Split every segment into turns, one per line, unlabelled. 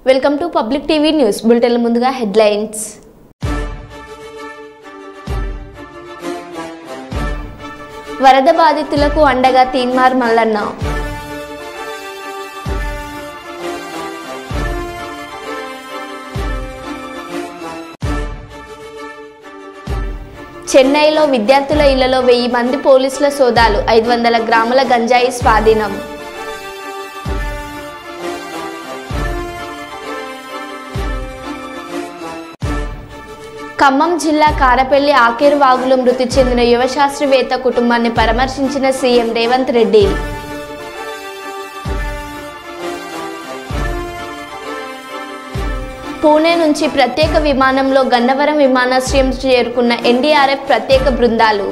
Welcome to public TV news bulletin. ముందుగా headlines. వరద బాధితులకు అండగా తీన్మార్ మల్లన్న. చెన్నైలో విద్యార్థుల ఇళ్లలో 1000 మంది పోలీసుల సోదాలు, 500 గ్రాముల గంజాయి స్వాధీనం. ఖమ్మం జిల్లా కారపల్లి ఆకేరు వాగులో మృతి చెందిన యువ శాస్త్రవేత్త కుటుంబాన్ని పరామర్శించిన సీఎం రేవంత్ రెడ్డి. పూణే నుంచి ప్రత్యేక విమానంలో గన్నవరం విమానాశ్రయం చేరుకున్న ఎన్డీఆర్ఎఫ్ ప్రత్యేక బృందాలు.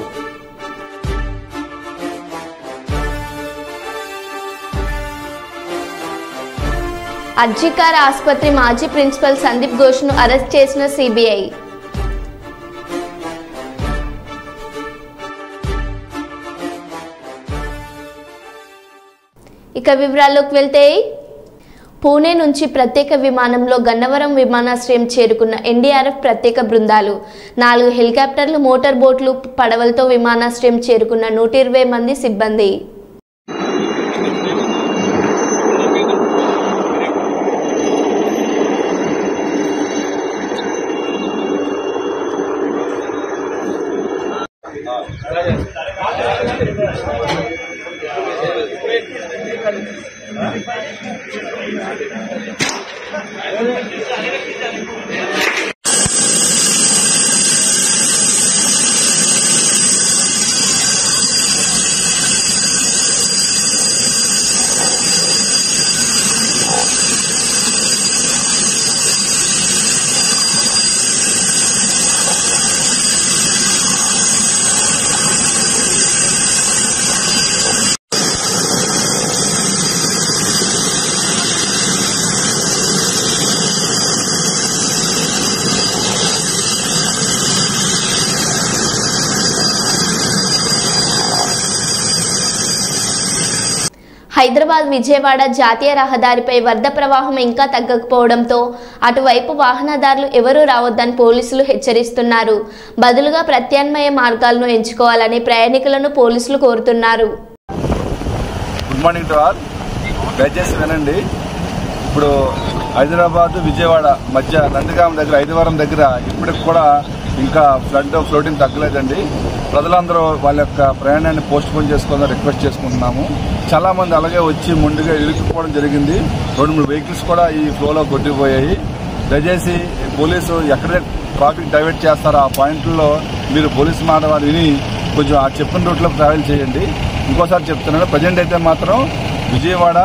అర్జికార్ ఆసుపత్రి మాజీ ప్రిన్సిపల్ సందీప్ ఘోష్ను అరెస్ట్ చేసిన సిబిఐ. ఇక వివరాల్లోకి వెళ్తే, పూణే నుంచి ప్రత్యేక విమానంలో గన్నవరం విమానాశ్రయం చేరుకున్న ఎన్డీఆర్ఎఫ్ ప్రత్యేక బృందాలు 4 హెలికాప్టర్లు, మోటార్ బోట్లు, పడవలతో విమానాశ్రయం చేరుకున్న 120 మంది సిబ్బంది. హైదరాబాద్ విజయవాడ జాతీయ రహదారిపై వరద ప్రవాహం ఇంకా తగ్గకపోవడంతో అటువైపు వాహనదారులు ఎవరూ రావద్దని పోలీసులు హెచ్చరిస్తున్నారు. బదులుగా ప్రత్యామ్నాయ మార్గాలను ఎంచుకోవాలని ప్రయాణికులను పోలీసులు కోరుతున్నారు.
Good morning to all. దయచేసి వినండి. ఇప్పుడు హైదరాబాద్ విజయవాడ మధ్య నందిగామ దగ్గర, ఐదవరం దగ్గర ఇప్పటికి కూడా ఇంకా ఫ్లోటింగ్ తగ్గలేదండి. ప్రజలందరూ వాళ్ళ యొక్క ప్రయాణాన్ని పోస్ట్ పోన్ చేసుకోవాలని రిక్వెస్ట్ చేసుకుంటున్నాము. చాలా మంది అలాగే వచ్చి ముందుగా ఇరుక్కుపోవడం జరిగింది. 2-3 వెహికల్స్ కూడా ఈ ఫ్లోలో కొట్టిపోయాయి. దయచేసి పోలీసు ఎక్కడే ట్రాఫిక్ డైవర్ట్ చేస్తారో ఆ పాయింట్లో మీరు పోలీసు మాట విని కొంచెం ఆ చెప్పిన రూట్లో ట్రావెల్ చేయండి. ఇంకోసారి చెప్తున్నాను, ప్రజెంట్ అయితే మాత్రం విజయవాడ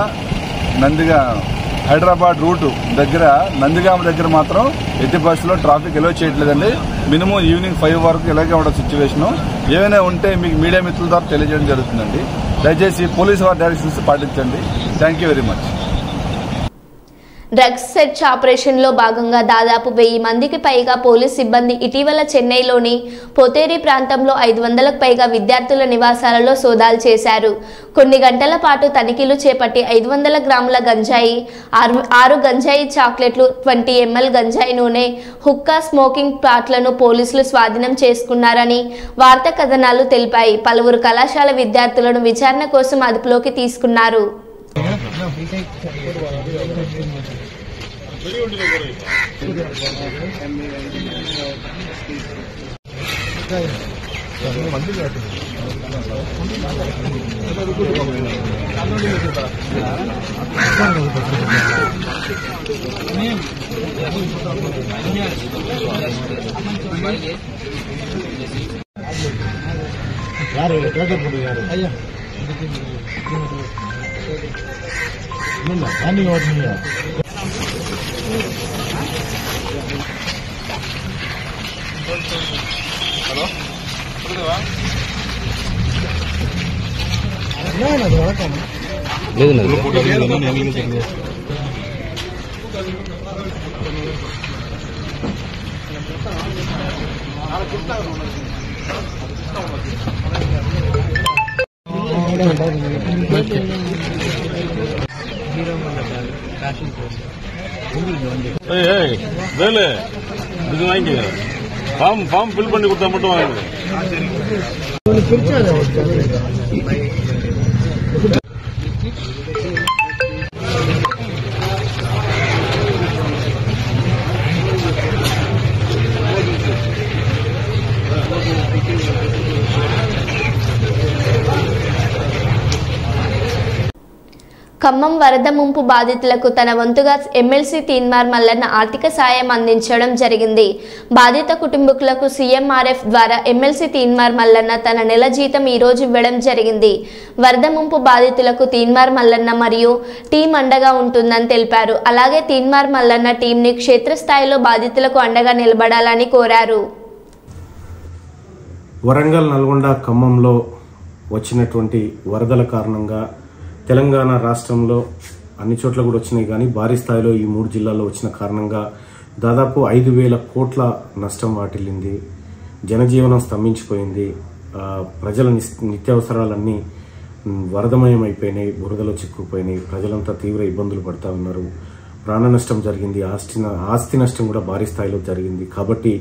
హైదరాబాద్ రూటు దగ్గర నందిగామ దగ్గర మాత్రం ఎట్టి బస్సులో ట్రాఫిక్ ఎలో చేయట్లేదండి. మినిమం ఈవినింగ్ 5 వరకు ఇలాగే ఉండదు సిచ్యువేషను. ఏమైనా ఉంటే మీకు మీడియా మిత్రుల ద్వారా తెలియజేయడం జరుగుతుందండి. దయచేసి పోలీసు వారి డైరెక్షన్స్ పాటించండి. Thank you very much.
Drugs search ఆపరేషన్లో భాగంగా దాదాపు 1000 మందికి పైగా పోలీస్ సిబ్బంది ఇటీవల చెన్నైలోని పొతేరి ప్రాంతంలో 500కు పైగా విద్యార్థుల నివాసాలలో సోదాలు చేశారు. కొన్ని గంటల పాటు తనిఖీలు చేపట్టి 500 గ్రాముల గంజాయి, 6 గంజాయి చాక్లెట్లు, 20 ml గంజాయి నూనె, హుక్కా, స్మోకింగ్ పాట్లను పోలీసులు స్వాధీనం చేసుకున్నారని వార్తా కథనాలు తెలిపాయి. పలువురు కళాశాల విద్యార్థులను విచారణ కోసం అదుపులోకి తీసుకున్నారు.
హలో
ஃபார்ம் ஃபில் பண்ணி கொடுத்தா மட்டும் வாங்க.
ఖమ్మం వరద ముంపు బాధితులకు తన వంతుగా ఎమ్మెల్సీ తీన్మార్ మల్లన్న ఆర్థిక సాయం అందించడం జరిగింది. బాధిత కుటుంబీకులకు సీఎంఆర్ఎఫ్ ద్వారా ఎమ్మెల్సీ తీన్మార్ మల్లన్న తన నెల జీతం ఈ రోజు ఇవ్వడం జరిగింది. వరద ముంపు బాధితులకు తీన్మార్ మల్లన్న మరియు టీం అండగా ఉంటుందని తెలిపారు. అలాగే తీన్మార్ మల్లన్న టీంని క్షేత్రస్థాయిలో బాధితులకు అండగా నిలబడాలని కోరారు.
వరంగల్, నల్గొండ, ఖమ్మంలో వచ్చినటువంటి వరదల కారణంగా తెలంగాణ రాష్ట్రంలో అన్ని చోట్ల కూడా వచ్చినాయి, కానీ భారీ స్థాయిలో ఈ 3 జిల్లాల్లో వచ్చిన కారణంగా దాదాపు 5,000 కోట్ల నష్టం వాటిల్లింది. జనజీవనం స్తంభించిపోయింది. ప్రజల నిత్యావసరాలన్నీ వరదమయం అయిపోయినాయి, బురదలో చిక్కుపోయినాయి. ప్రజలంతా తీవ్ర ఇబ్బందులు పడుతూ ఉన్నారు. ప్రాణ నష్టం జరిగింది, ఆస్తి నష్టం కూడా భారీ స్థాయిలో జరిగింది. కాబట్టి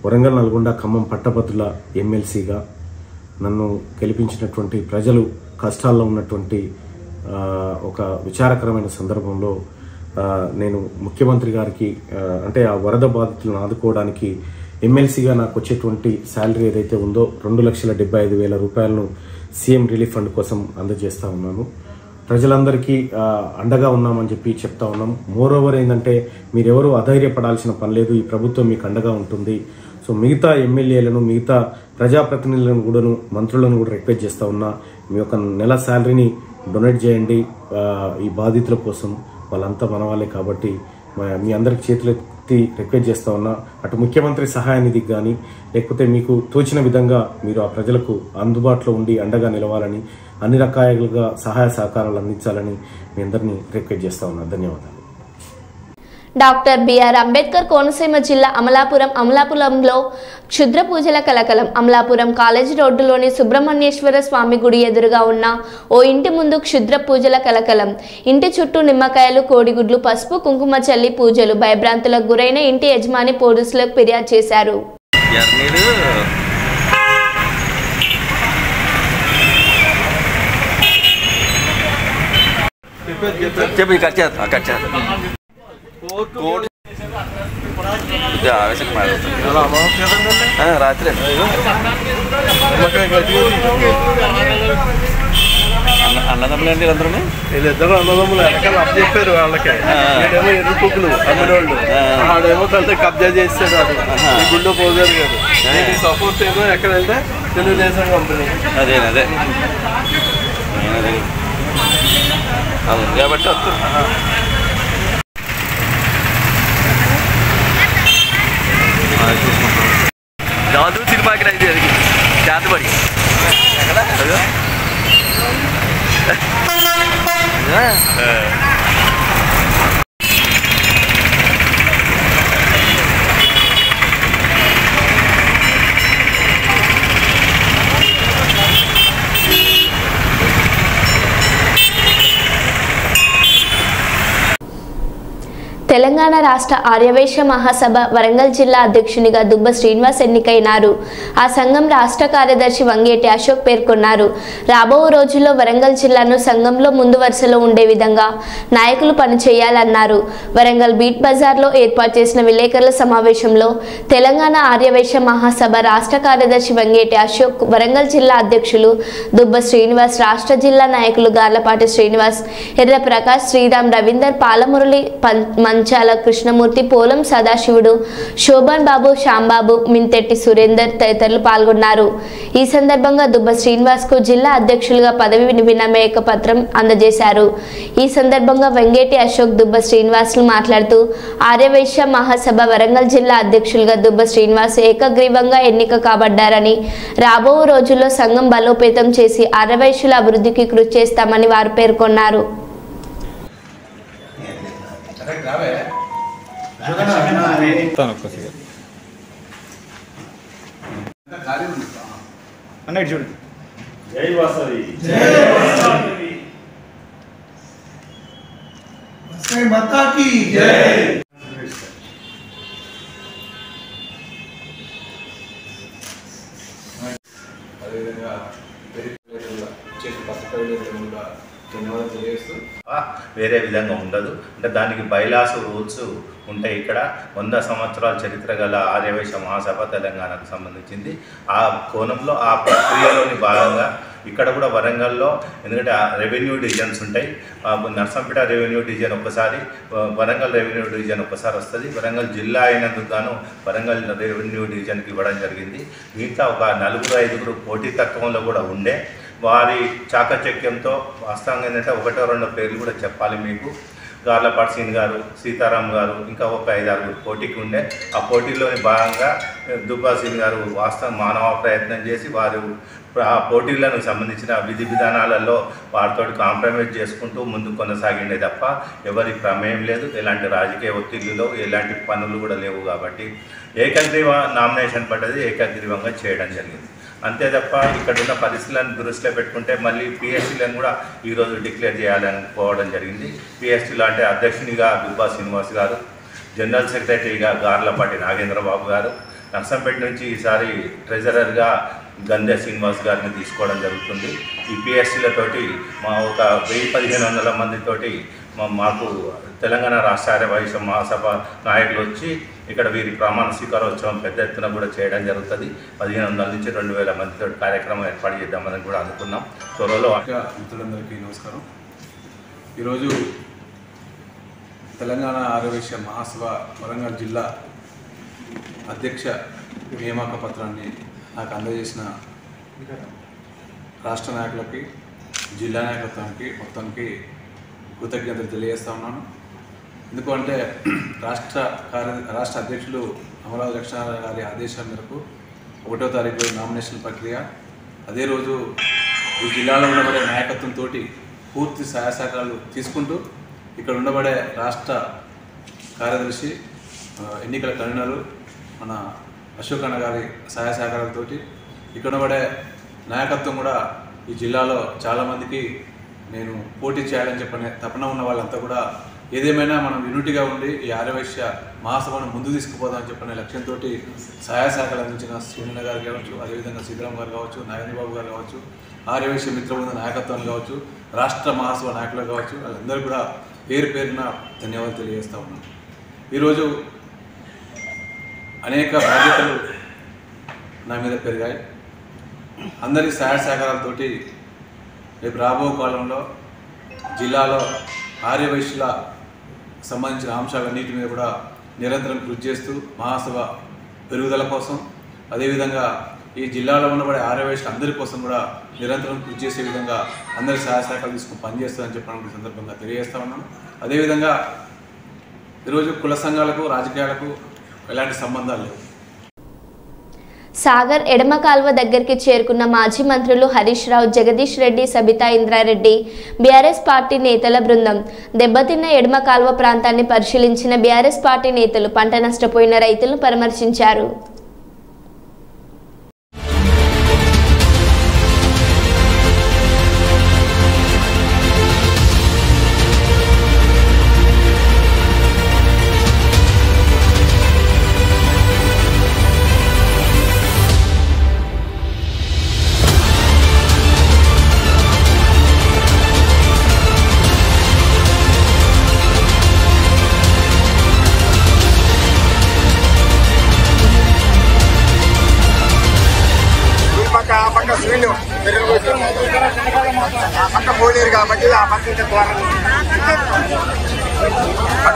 వరంగల్, నల్గొండ, ఖమ్మం పట్టభద్రుల ఎమ్మెల్సీగా నన్ను గెలిపించినటువంటి ప్రజలు కష్టాల్లో ఉన్నటువంటి ఒక విచారకరమైన సందర్భంలో నేను ముఖ్యమంత్రి గారికి అంటే ఆ వరద బాధితులను ఆదుకోవడానికి ఎమ్మెల్సీగా నాకు వచ్చేటువంటి శాలరీ ఏదైతే ఉందో 2,75,000 రూపాయలను సీఎం రిలీఫ్ ఫండ్ కోసం అందజేస్తా ఉన్నాను. ప్రజలందరికీ అండగా ఉన్నామని చెప్పి చెప్తా ఉన్నాం. మోరోవర్ ఏంటంటే మీరెవరూ అధైర్యపడాల్సిన పని లేదు, ఈ ప్రభుత్వం మీకు అండగా ఉంటుంది. సో మిగతా ఎమ్మెల్యేలను, మిగతా ప్రజాప్రతినిధులను కూడాను, మంత్రులను కూడా రిక్వెస్ట్ చేస్తా ఉన్నా, మీ యొక్క నెల శాలరీని డొనేట్ చేయండి ఈ బాధితుల కోసం. వాళ్ళంతా మన వాళ్ళే కాబట్టి మీ అందరికి చేతులెత్తి రిక్వెస్ట్ చేస్తా ఉన్నా. అటు ముఖ్యమంత్రి సహాయ నిధికి కానీ లేకపోతే మీకు తోచిన విధంగా మీరు ఆ ప్రజలకు అందుబాటులో ఉండి అండగా నిలవాలని, అన్ని రకాలుగా సహాయ సహకారాలు అందించాలని మీ అందరినీ రిక్వెస్ట్ చేస్తా ఉన్నా. ధన్యవాదాలు.
డాక్టర్ బిఆర్ అంబేద్కర్ కోనసీమ జిల్లా అమలాపురంలో క్షుద్ర పూజల కలకలం. అమలాపురం కాలేజీ రోడ్డులోని సుబ్రహ్మణ్యేశ్వర స్వామి గుడి ఎదురుగా ఉన్న ఓ ఇంటి ముందు క్షుద్ర పూజల కలకలం. ఇంటి చుట్టూ నిమ్మకాయలు, కోడిగుడ్లు, పసుపు, కుంకుమ చల్లి పూజలు. భయభ్రాంతులకు గురైన ఇంటి యజమాని పోలీసులకు ఫిర్యాదు చేశారు.
రాత్రి అన్నదమ్ములు అండి అందరూ
వీళ్ళిద్దరు అన్నదమ్ములు వెనకాల అప్పు చెప్పారు వాళ్ళకి. ఏమో ఎరుపుకులు అమ్మినోళ్ళు, ఆడేమో తనతో కబ్జా చేస్తాడు. అది ఈ గుళ్ళో పోగారు కాదు. సపోర్ట్ ఏమో ఎక్కడంటే తెలుగుదేశం కంపెనీ.
అదే అవును కాబట్టి జాదు సినిమాకి రైతు జరిగింది చేతబడి
తెలంగాణ రాష్ట్ర ఆర్యవైశ్య మహాసభ వరంగల్ జిల్లా అధ్యక్షునిగా దుబ్బ శ్రీనివాస్ ఎన్నికైనారు. ఆ సంఘం రాష్ట్ర కార్యదర్శి వంగేటి అశోక్ పేర్కొన్నారు. రాబో రోజుల్లో వరంగల్ జిల్లాను సంఘంలో ముందు వరుసలో ఉండే విధంగా నాయకులు పనిచేయాలన్నారు. వరంగల్ బీట్ బజార్లో ఏర్పాటు చేసిన విలేకరుల సమావేశంలో తెలంగాణ ఆర్యవైశ్య మహాసభ రాష్ట్ర కార్యదర్శి వంగేటి అశోక్, వరంగల్ జిల్లా అధ్యక్షులు దుబ్బ శ్రీనివాస్, రాష్ట్ర జిల్లా నాయకులు గార్లపాటి శ్రీనివాస్, ఎర్ర ప్రకాష్, శ్రీరామ్, రవీందర్, పాలమురళి, మంచాల కృష్ణమూర్తి, పోలం సదాశివుడు, శోభన్ బాబు, శ్యాంబాబు, మింతెట్టి సురేందర్ తదితరులు పాల్గొన్నారు. ఈ సందర్భంగా దుబ్బ శ్రీనివాస్ కు జిల్లా అధ్యక్షులుగా పదవి విరమణ పత్రం అందజేశారు. ఈ సందర్భంగా వెంగేటి అశోక్, దుబ్బ శ్రీనివాసులు మాట్లాడుతూ ఆర్యవైశ్య మహాసభ వరంగల్ జిల్లా అధ్యక్షులుగా దుబ్బ శ్రీనివాస్ ఏకగ్రీవంగా ఎన్నిక కాబడ్డారని, రాబో రోజుల్లో సంఘం బలోపేతం చేసి ఆర్యవైశ్యుల అభివృద్ధికి కృషి చేస్తామని వారు పేర్కొన్నారు.
जय माता की की जय।
అదేవిధంగా చేసిన పత్రికలు కూడా ధన్యవాదాలు తెలియజేస్తూ
వేరే విధంగా ఉండదు. అంటే దానికి బైలాస్ రూల్స్ ఉంటాయి. ఇక్కడ 100 సంవత్సరాల చరిత్ర గల ఆర్యవైశ్య మహాసభ తెలంగాణకు సంబంధించింది. ఆ కోణంలో ఆ ప్రక్రియలోని భాగంగా ఇక్కడ కూడా వరంగల్లో, ఎందుకంటే రెవెన్యూ డివిజన్స్ ఉంటాయి. నర్సంపేట రెవెన్యూ డివిజన్ ఒక్కసారి, వరంగల్ రెవెన్యూ డివిజన్ ఒక్కసారి వస్తుంది. వరంగల్ జిల్లా అయినందుకు గాను వరంగల్ రెవెన్యూ డివిజన్కి ఇవ్వడం జరిగింది. మిగతా ఒక 4-5 పోటీ తత్వంలో కూడా ఉండే వారి చాకచక్యంతో వాస్తవంగా ఏంటంటే 1-2 పేర్లు కూడా చెప్పాలి మీకు. గార్లపాటి సీన్ గారు, సీతారాం గారు, ఇంకా ఒక 5-6 పోటీకి ఉండే. ఆ పోటీలోని భాగంగా దుబ్బా సీన్ గారు వాస్తవం మానవ ప్రయత్నం చేసి వారు ఆ పోటీలకు సంబంధించిన విధి విధానాలలో వారితో కాంప్రమైజ్ చేసుకుంటూ ముందు కొనసాగిండే తప్ప ఎవరి ప్రమేయం లేదు. ఎలాంటి రాజకీయ ఒత్తిళ్లు, ఎలాంటి పనులు కూడా లేవు. కాబట్టి ఏకగ్రీవ నామినేషన్ పడ్డది, ఏకగ్రీవంగా చేయడం జరిగింది. అంతే తప్ప ఇక్కడ ఉన్న పరిస్థితులను దృష్టిలో పెట్టుకుంటే మళ్ళీ పిఎస్సీలను కూడా ఈరోజు డిక్లేర్ చేయాలని పోవడం జరిగింది. పిఎస్సీలో అంటే అధ్యక్షునిగా దుబ్బా శ్రీనివాస్ గారు, జనరల్ సెక్రటరీగా గార్లపాటి నాగేంద్రబాబు గారు, నర్సంపేట నుంచి ఈసారి ట్రెజరర్గా గంధే శ్రీనివాస్ గారిని తీసుకోవడం జరుగుతుంది. ఈ పిఎస్సీలతోటి మా ఒక 1000-1500 మందితోటి మాకు తెలంగాణ రాష్ట్ర ఆర్యవైశ్య మహాసభ నాయకులు వచ్చి ఇక్కడ వీరి ప్రమాణ స్వీకారోత్సవం పెద్ద ఎత్తున కూడా చేయడం జరుగుతుంది. 1500 నుంచి 2000 మందితో కార్యక్రమం ఏర్పాటు చేద్దామని కూడా అనుకున్నాం. త్వరలో
మిత్రులందరికీ నమస్కారం. ఈరోజు తెలంగాణ ఆర్యవైశ్య మహాసభ వరంగల్ జిల్లా అధ్యక్ష నియామక పత్రాన్ని నాకు అందజేసిన రాష్ట్ర నాయకులకి, జిల్లా నాయకత్వానికి మొత్తానికి కృతజ్ఞతలు తెలియజేస్తా ఉన్నాను. ఎందుకంటే రాష్ట్ర అధ్యక్షులు అమరావతి లక్ష్మీనారాయణ గారి ఆదేశాల మేరకు 1వ తారీఖు నామినేషన్ ప్రక్రియ, అదే రోజు ఈ జిల్లాలో ఉండబడే నాయకత్వంతో పూర్తి సహాయ సహకారాలు తీసుకుంటూ ఇక్కడ ఉండబడే రాష్ట్ర కార్యదర్శి, ఎన్నికల కన్వీనరు మన అశోక్ అన్న గారి సహాయ సహకారాలతో ఇక్కడ ఉండబడే నాయకత్వం కూడా ఈ జిల్లాలో చాలామందికి నేను పోటీ చేయాలని చెప్పనే తపన ఉన్న వాళ్ళంతా కూడా ఏదేమైనా మనం యూనిటీగా ఉండి ఈ ఆర్యవైశ్య మహాసభను ముందు తీసుకుపోదామని చెప్పనే లక్ష్యంతో సహాయ సహకారాలు అందించిన శ్రీనన్న గారు కావచ్చు, అదేవిధంగా సీతారాం గారు కావచ్చు, నాగేంద్రబాబు గారు కావచ్చు, ఆర్యవైశ్య మిత్రబృంద నాయకత్వాలు కావచ్చు, రాష్ట్ర మహాసభ నాయకులు కావచ్చు, వాళ్ళందరూ కూడా పేరు పేరున ధన్యవాదాలు తెలియజేస్తూ ఉన్నాను. ఈరోజు అనేక బాధ్యతలు నా మీద పెరిగాయి. అందరి సహాయ సహకారాలతోటి రేపు రాబో కాలంలో జిల్లాలో ఆర్యవైశ్యుల సంబంధించిన అంశాలన్నిటి మీద కూడా నిరంతరం కృషి చేస్తూ మహాసభ పెరుగుదల కోసం, అదేవిధంగా ఈ జిల్లాలో ఉండబడే ఆర్యవైశ్యుల అందరి కోసం కూడా నిరంతరం కృషి చేసే విధంగా అందరి సహాయ సహకారాలు తీసుకుని పనిచేస్తారని చెప్పడం సందర్భంగా తెలియజేస్తా ఉన్నాను. అదేవిధంగా ఈరోజు కుల సంఘాలకు, రాజకీయాలకు ఎలాంటి సంబంధాలు లేవు.
సాగర్ ఎడమ కాల్వ దగ్గరికి చేరుకున్న మాజీ మంత్రులు హరీష్ రావు, జగదీష్ రెడ్డి, సబితా ఇంద్రారెడ్డి, బీఆర్ఎస్ పార్టీ నేతల బృందం దెబ్బతిన్న ఎడమ కాల్వ ప్రాంతాన్ని పరిశీలించిన బీఆర్ఎస్ పార్టీ నేతలు పంట నష్టపోయిన రైతులను పరామర్శించారు.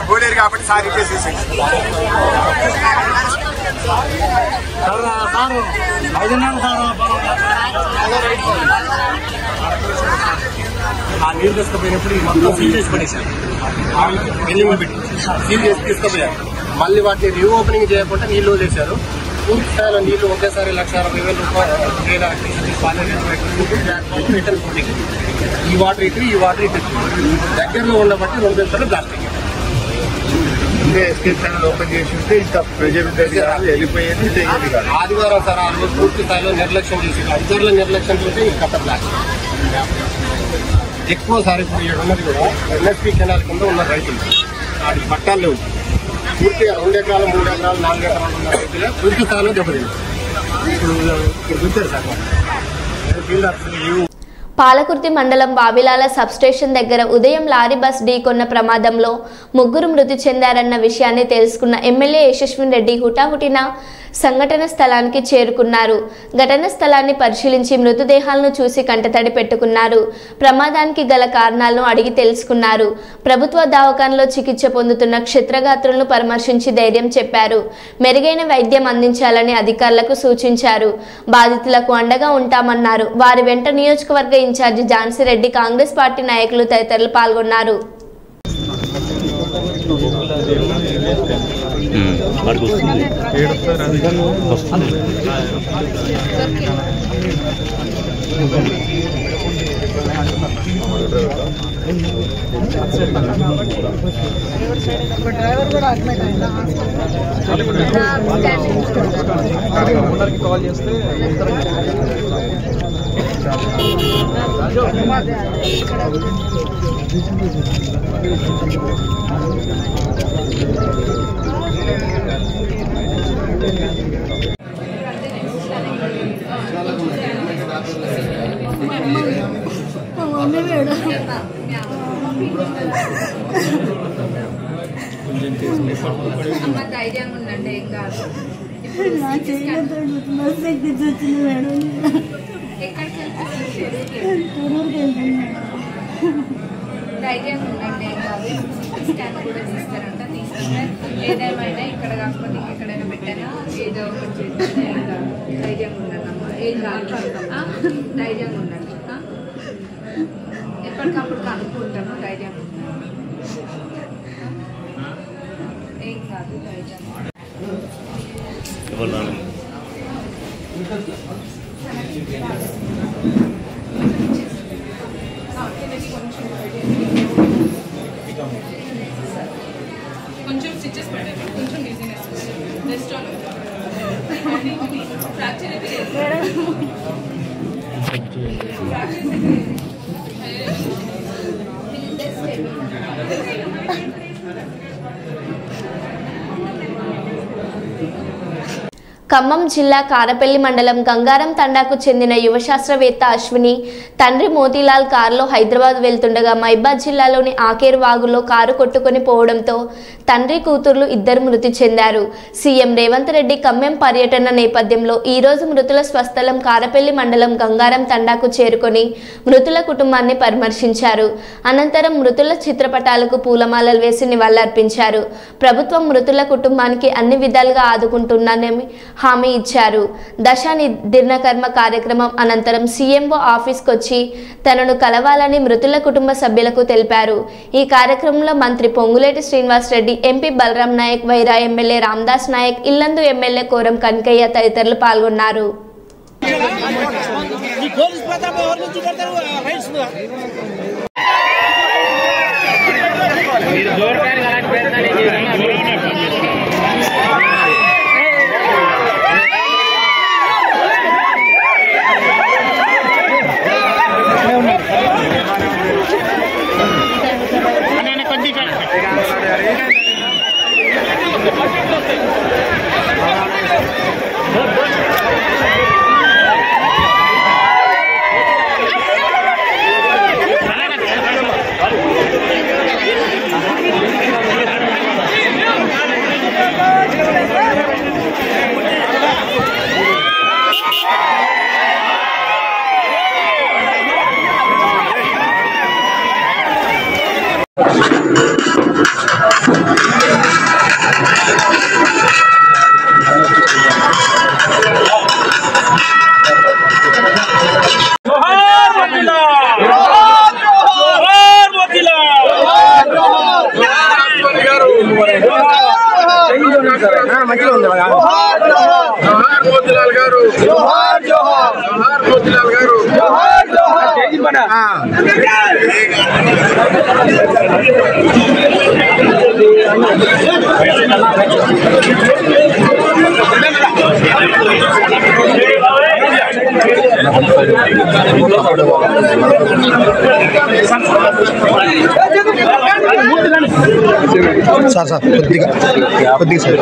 పోలేరు కాబట్టి సార్ ఇచ్చేసేసి
ఆ నీరు తీసుకుపోయినప్పుడు మొత్తం సీల్ చేసి పడేశారు. బిల్డింగ్ పెట్టి సీల్ చేసి తీసుకుపోయారు. మళ్ళీ వాటిని రీఓపెనింగ్ చేయకుండా నీళ్లు వదిలేశారు. పూర్తి స్థాయిలో నీళ్లు ఒకేసారి 1,60,000 రూపాయలు ఈ వాటర్ ఇటు ఈ వాటర్ ఇటు దగ్గరలో ఉండబట్టి 2 గంటలు ప్లాస్టిక్
ఓపెన్ చేసి ఉంటే ఇంకా ప్రజలు వెళ్ళిపోయేది.
ఆదివారం సార్ ఆ రోజు పూర్తి స్థాయిలో నిర్లక్ష్యం చేసి అధికారుల నిర్లక్ష్యం చేస్తే ఇంకా ప్లాస్టిక్ ఎక్కువ సార్ ఇప్పుడు ఉన్నది కూడా ఎన్ఎస్పీ కెనాల్ కింద ఉన్న రైతులు వాటి పట్టాలు లేవు. పూర్తిగా 2 ఎకరాలు 3 ఎకరాలు 4 ఎకరాలు ఉన్న రైతులే పూర్తి స్థాయిలో దెబ్బతింది. ఇప్పుడు చూశారు సార్
పాలకుర్తి మండలం వావిలాల సబ్స్టేషన్ దగ్గర ఉదయం లారీ బస్ ఢీకొన్న ప్రమాదంలో 3 మృతి చెందారన్న విషయాన్ని తెలుసుకున్న ఎమ్మెల్యే యశస్విన్ రెడ్డి హుటాహుటిన సంఘటన స్థలానికి చేరుకున్నారు. ఘటన స్థలాన్ని పరిశీలించి మృతదేహాలను చూసి కంటతడి పెట్టుకున్నారు. ప్రమాదానికి గల కారణాలను అడిగి తెలుసుకున్నారు. ప్రభుత్వ దవాఖానలో చికిత్స పొందుతున్న క్షత్రగాత్రులను పరామర్శించి ధైర్యం చెప్పారు. మెరుగైన వైద్యం అందించాలని అధికారులకు సూచించారు. బాధితులకు అండగా ఉంటామన్నారు. వారి వెంట నియోజకవర్గ ఇన్ఛార్జి ఝాన్సీ రెడ్డి, కాంగ్రెస్ పార్టీ నాయకులు తదితరులు పాల్గొన్నారు.
డ్రైవర్ కూడా అడ్మిట్ అయిందా హాస్పిటల్ కాల్ చేస్తే
ధైర్యంగా ఉందండి. ఏం కాదు. ధైర్యంగా ఉందండి. ఏం కాదు. స్కాన్ కూడా తీస్తారంట. తీసుకుంటే ఏదేమైనా ఇక్కడ కాకపోతే ఎక్కడైనా పెట్టారా ఏదో ఒకటి చేస్తే ఏం కాదు. ధైర్యంగా ఉండండి. ఏం కాదు. ధైర్యంగా ఉండండి. ఎప్పటికప్పుడు కనుక్కుంటాను. ధైర్యంగా ఉండండి. ఏం కాదు. ధైర్యంగా
కొంచెం స్టిచెస్ పెట్టండి. కొంచెం బిజినెస్ రెస్ట్ ఫ్రాక్చర్
ఖమ్మం జిల్లా కారపల్లి మండలం గంగారం తండాకు చెందిన యువ శాస్త్రవేత్త అశ్విని తండ్రి మోతీలాల్ కారులో హైదరాబాద్ వెళ్తుండగా మైబాద్ జిల్లాలోని ఆకేరు వాగులో కారు కొట్టుకొని పోవడంతో తండ్రి కూతుర్లు 2 మృతి చెందారు. సీఎం రేవంత్ రెడ్డి ఖమ్మం పర్యటన నేపథ్యంలో ఈ రోజు మృతుల స్వస్థలం కారపల్లి మండలం గంగారం తండాకు చేరుకొని మృతుల కుటుంబాన్ని పరామర్శించారు. అనంతరం మృతుల చిత్రపటాలకు పూలమాలలు వేసి నివాళులర్పించారు. ప్రభుత్వం మృతుల కుటుంబానికి అన్ని విధాలుగా ఆదుకుంటుందని హామీ ఇచ్చారు. దశ దినకర్మ కార్యక్రమం అనంతరం సీఎంఓ ఆఫీస్కి వచ్చి తనను కలవాలని మృతుల కుటుంబ సభ్యులకు తెలిపారు. ఈ కార్యక్రమంలో మంత్రి Ponguleti Srinivasa Reddy, MP Balram Naik, Wyra MLA Ramdas Naik, Yellandu MLA Koram Kanakaiah తదితరులు పాల్గొన్నారు.
సార్ సార్ కొద్దిగా సార్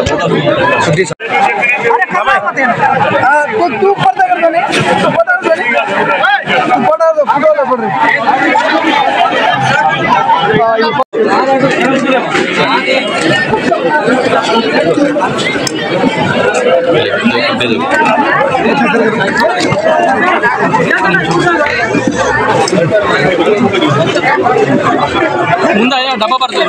ముందు అయ్యా డబ్బా పడుతుంది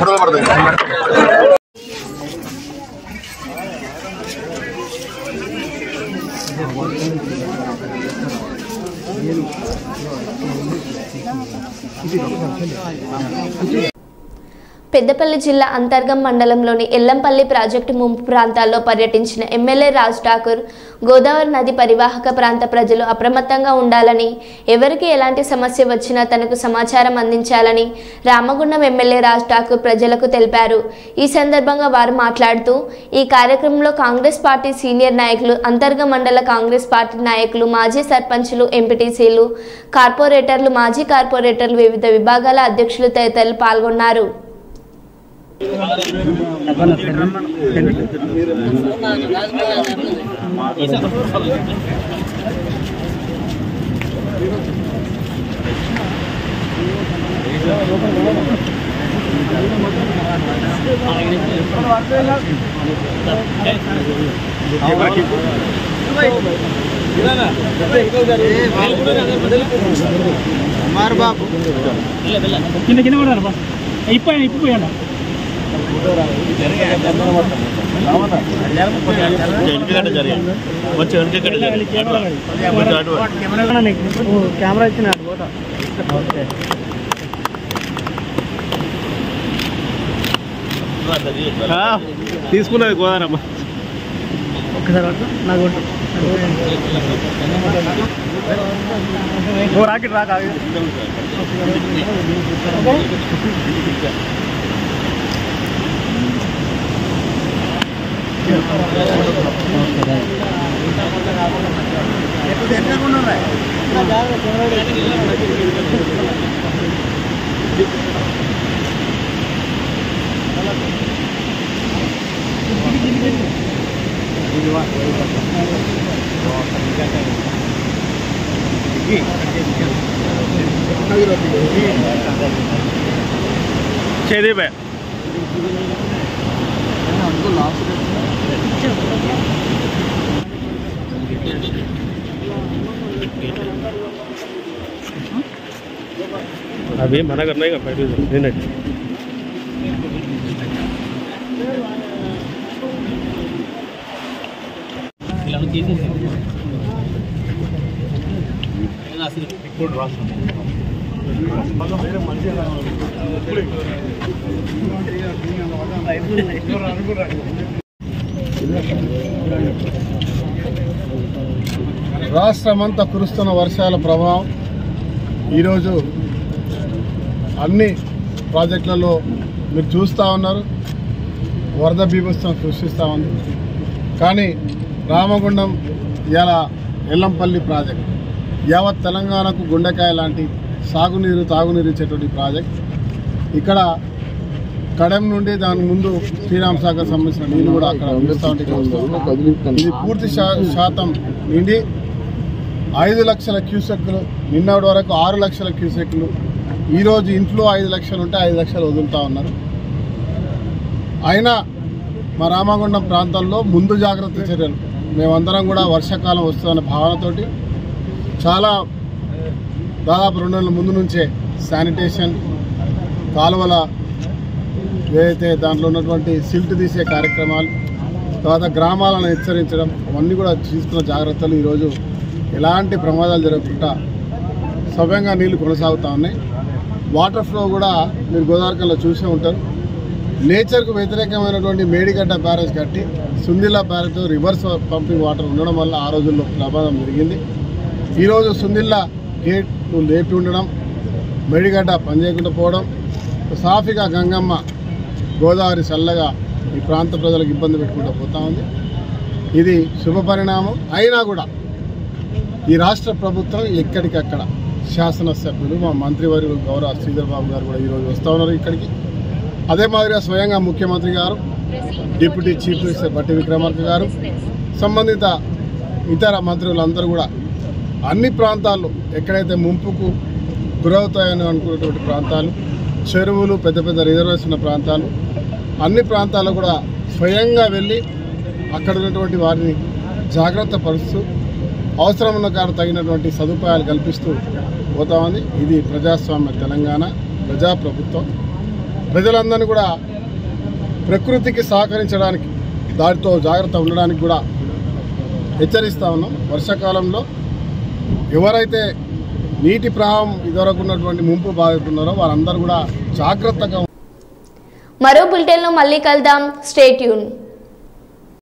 ఫోటోలు పడతాయి
పెద్దపల్లి జిల్లా అంతర్గం మండలంలోని ఎల్లంపల్లి ప్రాజెక్టు ముంపు ప్రాంతాల్లో పర్యటించిన ఎమ్మెల్యే రాజ్ ఠాకూర్ గోదావరి నది పరివాహక ప్రాంత ప్రజలు అప్రమత్తంగా ఉండాలని, ఎవరికి ఎలాంటి సమస్య వచ్చినా తనకు సమాచారం అందించాలని రామగుండం ఎమ్మెల్యే రాజ్ ఠాకూర్ ప్రజలకు తెలిపారు. ఈ సందర్భంగా వారు మాట్లాడుతూ, ఈ కార్యక్రమంలో కాంగ్రెస్ పార్టీ సీనియర్ నాయకులు, అంతర్గం మండల కాంగ్రెస్ పార్టీ నాయకులు, మాజీ సర్పంచులు, ఎంపీటీసీలు, కార్పొరేటర్లు, మాజీ కార్పొరేటర్లు, వివిధ విభాగాల అధ్యక్షులు తదితరులు పాల్గొన్నారు.
బాబు కింద కింద కూడా ఇప్పిపోయాను కెమెరా ఇచ్చిన
తీసుకున్నది గోదానమ్మ
ఒక్కసారి నాకు రాకెట్ రాక
చేదే బే अभी मना करना है मिनट
రాష్ట్రమంతా కురుస్తున్న వర్షాల ప్రభావం ఈరోజు అన్ని ప్రాజెక్టులలో మీరు చూస్తూ ఉన్నారు. వరద బీభత్సం సృష్టిస్తూ ఉంది. కానీ రామగుండం ఇలా ఎల్లంపల్లి ప్రాజెక్ట్ యావత్ తెలంగాణకు గుండెకాయ లాంటి సాగునీరు తాగునీరు ఇచ్చేటువంటి ప్రాజెక్ట్. ఇక్కడ కడెం నుండి దాని ముందు శ్రీరామ్ సాగర్ సంబంధించిన నీళ్ళు కూడా అక్కడ ఉండిస్తూ ఉంటాయి. ఇది పూర్తి శాతం నిండి 5 లక్షల క్యూసెక్లు, నిన్నటి వరకు 6 లక్షల క్యూసెక్లు. ఈరోజు ఇంట్లో 5 లక్షలు ఉంటే 5 లక్షలు వదులుతూ ఉన్నారు. అయినా మా రామగుండం ప్రాంతంలో ముందు జాగ్రత్త చర్యలు మేమందరం కూడా వర్షాకాలం వస్తుందన్న భావనతోటి చాలా దాదాపు 2 నెలల ముందు నుంచే శానిటేషన్, కాలువల ఏదైతే దాంట్లో ఉన్నటువంటి సిల్ట్ తీసే కార్యక్రమాలు, తర్వాత గ్రామాలను హెచ్చరించడం, అవన్నీ కూడా తీసుకున్న జాగ్రత్తలు ఈరోజు ఎలాంటి ప్రమాదాలు జరగకుండా సవ్యంగా నీళ్లు కొనసాగుతూ ఉన్నాయి. వాటర్ ఫ్లో కూడా మీరు గోదావరిలో చూసే ఉంటారు. నేచర్కు వ్యతిరేకమైనటువంటి మేడిగడ్డ బ్యారేజ్ కట్టి సుందిల్లా బ్యారేజ్తో రివర్స్ పంపింగ్ వాటర్ ఉండడం వల్ల ఆ రోజుల్లో ప్రమాదం జరిగింది. ఈరోజు సుందిల్లా గేట్
చెట్లు లేపి ఉండడం, మెడిగడ్డ పనిచేయకుండా పోవడం, సాఫీగా గంగమ్మ గోదావరి చల్లగా ఈ ప్రాంత ప్రజలకు ఇబ్బంది పెట్టుకుంటూ పోతా ఉంది. ఇది శుభ పరిణామం. అయినా కూడా ఈ రాష్ట్ర ప్రభుత్వం ఎక్కడికక్కడ శాసనసభ్యులు, మా మంత్రివర్యులు గౌరవ శ్రీధర్ బాబు గారు కూడా ఈరోజు వస్తూ ఉన్నారు ఇక్కడికి. అదే మాదిరిగా స్వయంగా ముఖ్యమంత్రి గారు, డిప్యూటీ చీఫ్ మినిస్టర్ బట్టి విక్రమార్క గారు, సంబంధిత ఇతర మంత్రులందరూ కూడా అన్ని ప్రాంతాల్లో ఎక్కడైతే ముంపుకు గురవుతాయని అనుకున్నటువంటి ప్రాంతాలు, చెరువులు, పెద్ద పెద్ద రిజర్వేషన్ ఉన్న ప్రాంతాలు, అన్ని ప్రాంతాల్లో కూడా స్వయంగా వెళ్ళి అక్కడ ఉన్నటువంటి వారిని జాగ్రత్త పరుస్తూ అవసరం ఉన్న కాడ తగినటువంటి సదుపాయాలు కల్పిస్తూ పోతామని. ఇది ప్రజాస్వామ్య తెలంగాణ, ప్రజాప్రభుత్వం. ప్రజలందరినీ కూడా ప్రకృతికి సహకరించడానికి, దాటితో జాగ్రత్త ఉండడానికి కూడా హెచ్చరిస్తా ఉన్నాం. వర్షాకాలంలో ఎవరైతే నీటి ప్రవాహం ఇదివరకు ఉన్నటువంటి ముంపు బాధితున్నారో వారందరూ కూడా జాగ్రత్తగా.
మరో బులెటిన్లో మళ్ళీ కలుద్దాం. Stay tune.